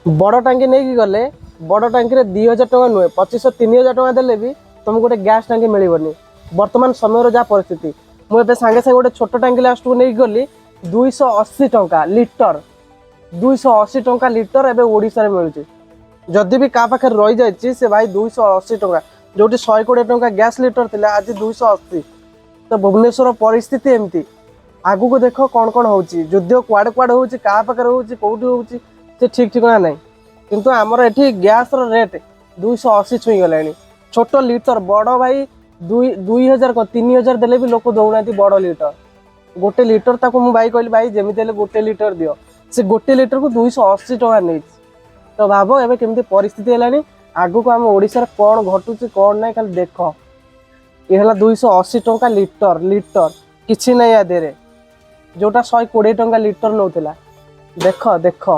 बड़ टांगी नहीं गले बड़ टांकी 2000 टका नुहे 2500-3000 टका देले भी तुमको गोटे गैस टांकी मिलबनी। वर्तमान समय जहाँ परिस्थिति मुझे सागे सागे गोटे छोट टांकी लास्ट को नहीं गली 280 टका लिटर 280 टका लिटर एवं ओडिशा मिलूँ। जदि भी क्या पाखे रही जाए से भाई 280 टका जो 120 टका गैस लिटर थी आज 280। तो भुवनेश्वर परिस्थिति एमती आगु को देख कौन कौन हो युद्ध कुआड़े कुआड़े हो पाखे होटी हो ठीक ठिकाना ना किंतु आमर एठी गैस रेट 280 छुई गला। छोट लिटर बड़ भाई 2000-3000 देले भी लोक दौना बड़ लिटर गोटे लिटर ताको मु भाई कहली भाई जमी गोटे लिटर दियो से गोटे लिटर को 280 टका नहीं। तो भाव एवं केमती परिस्थिति है आगु को आम ओडिशा कौन घटुची कौन ना खाली देख ये है 280 टका लिटर लिटर किसी ना या देरे जोटा 120 टका लिटर नौला देख देख।